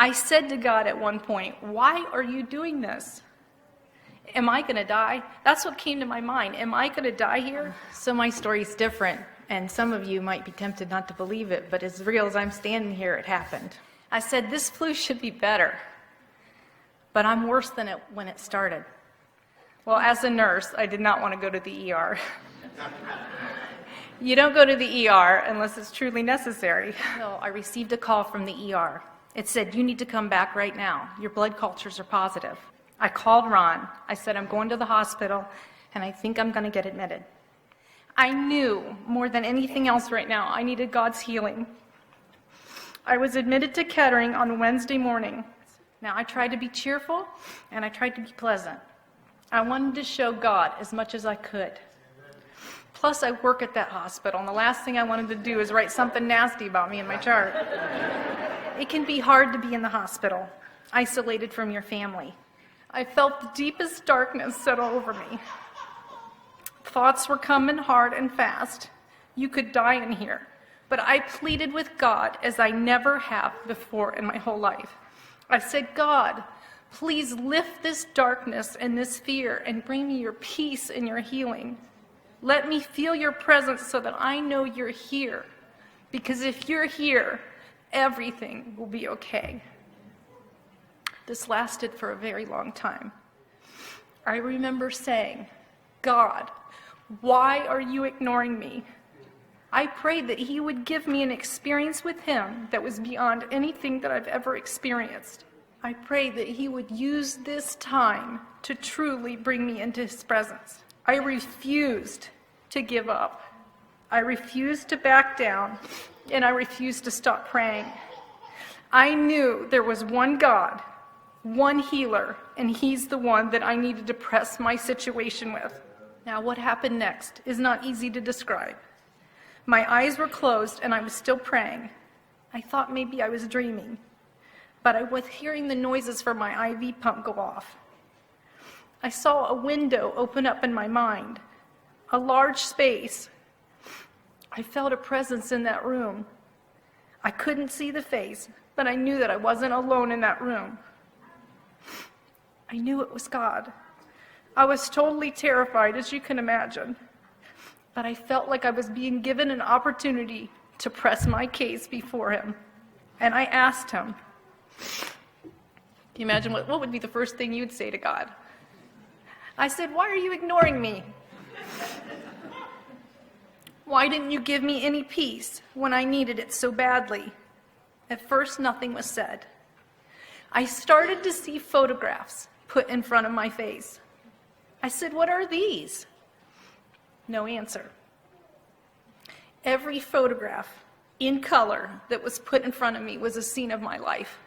I said to God at one point, why are you doing this? Am I going to die? That's what came to my mind. Am I going to die here? So my story's different, and some of you might be tempted not to believe it, but as real as I'm standing here, it happened. I said, this flu should be better, but I'm worse than it when it started. Well, as a nurse, I did not want to go to the ER. You don't go to the ER unless it's truly necessary. So I received a call from the ER. It said, you need to come back right now. Your blood cultures are positive. I called Ron. I said, I'm going to the hospital, and I think I'm going to get admitted. I knew more than anything else right now, I needed God's healing. I was admitted to Kettering on Wednesday morning. Now, I tried to be cheerful, and I tried to be pleasant. I wanted to show God as much as I could. Plus, I work at that hospital, and the last thing I wanted to do is write something nasty about me in my chart. It can be hard to be in the hospital, isolated from your family. I felt the deepest darkness settle over me. Thoughts were coming hard and fast. You could die in here. But I pleaded with God as I never have before in my whole life. I said, God, please lift this darkness and this fear and bring me your peace and your healing. Let me feel your presence so that I know you're here. Because if you're here, everything will be okay. This lasted for a very long time. I remember saying, God, why are you ignoring me? I prayed that he would give me an experience with him that was beyond anything that I've ever experienced. I prayed that he would use this time to truly bring me into his presence. I refused to give up. I refused to back down, and I refused to stop praying. I knew there was one God, one healer, and he's the one that I needed to press my situation with. Now, what happened next is not easy to describe. My eyes were closed, and I was still praying. I thought maybe I was dreaming, but I was hearing the noises from my IV pump go off. I saw a window open up in my mind, a large space. I felt a presence in that room. I couldn't see the face, but I knew that I wasn't alone in that room. I knew it was God. I was totally terrified, as you can imagine, but I felt like I was being given an opportunity to press my case before him. And I asked him, can you imagine what would be the first thing you'd say to God? I said, why are you ignoring me? Why didn't you give me any peace when I needed it so badly? At first, nothing was said. I started to see photographs put in front of my face. I said, what are these? No answer. Every photograph in color that was put in front of me was a scene of my life.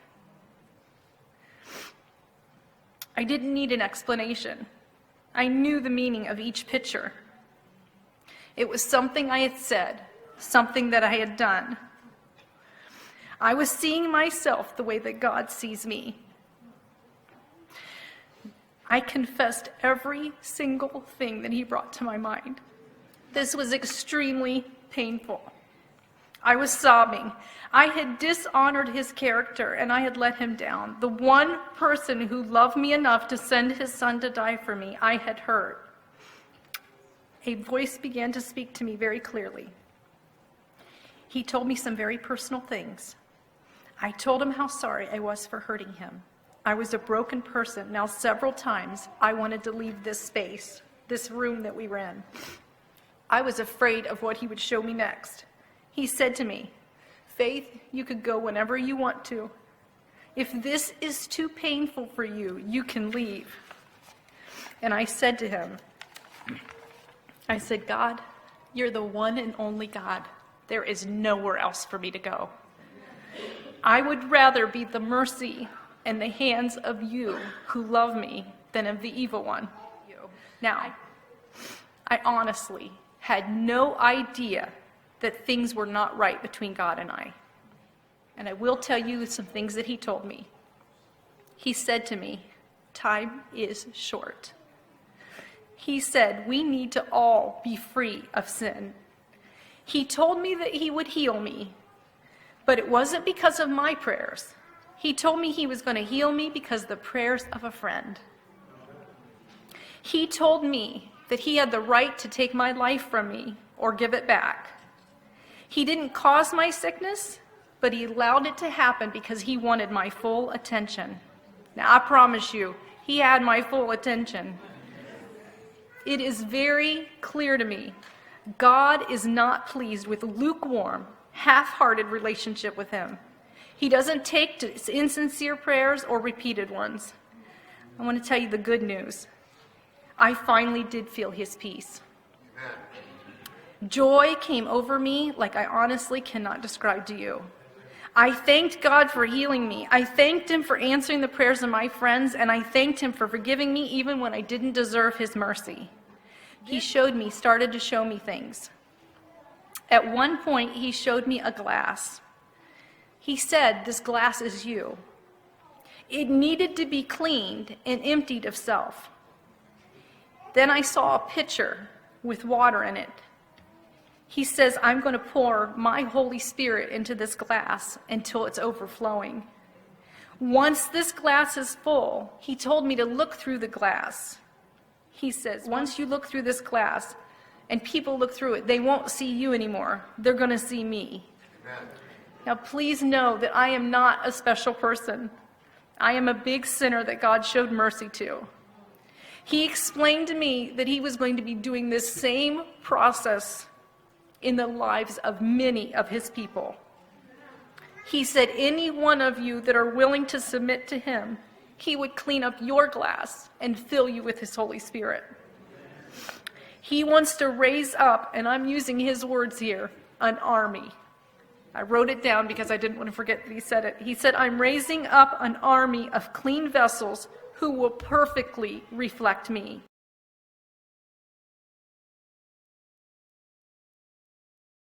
I didn't need an explanation. I knew the meaning of each picture. It was something I had said, something that I had done. I was seeing myself the way that God sees me. I confessed every single thing that he brought to my mind. This was extremely painful. I was sobbing. I had dishonored his character, and I had let him down. The one person who loved me enough to send his son to die for me, I had hurt. A voice began to speak to me very clearly. He told me some very personal things. I told him how sorry I was for hurting him. I was a broken person. Now, several times, I wanted to leave this space, this room that we were in. I was afraid of what he would show me next. He said to me, Faith, you could go whenever you want to. If this is too painful for you, you can leave. And I said to him, I said, God, you're the one and only God. There is nowhere else for me to go. I would rather be the mercy in the hands of you who love me than of the evil one. Now, I honestly had no idea that things were not right between God and I. And I will tell you some things that he told me. He said to me, time is short. He said, we need to all be free of sin. He told me that he would heal me, but it wasn't because of my prayers. He told me he was going to heal me because of the prayers of a friend. He told me that he had the right to take my life from me or give it back. He didn't cause my sickness, but he allowed it to happen because he wanted my full attention. Now, I promise you, he had my full attention. It is very clear to me, God is not pleased with lukewarm, half-hearted relationship with him. He doesn't take to insincere prayers or repeated ones. I want to tell you the good news. I finally did feel his peace. Amen. Joy came over me like I honestly cannot describe to you. I thanked God for healing me. I thanked him for answering the prayers of my friends, and I thanked him for forgiving me even when I didn't deserve his mercy. He started to show me things. At one point, he showed me a glass. He said, "This glass is you." It needed to be cleaned and emptied of self. Then I saw a pitcher with water in it. He says, "I'm going to pour my Holy Spirit into this glass until it's overflowing." Once this glass is full, he told me to look through the glass. He says, once you look through this glass and people look through it, they won't see you anymore. They're going to see me. Amen. Now, please know that I am not a special person. I am a big sinner that God showed mercy to. He explained to me that he was going to be doing this same process in the lives of many of his people. He said, any one of you that are willing to submit to him, he would clean up your glass and fill you with his Holy Spirit. He wants to raise up, and I'm using his words here, an army. I wrote it down because I didn't want to forget that he said it. He said, "I'm raising up an army of clean vessels who will perfectly reflect me."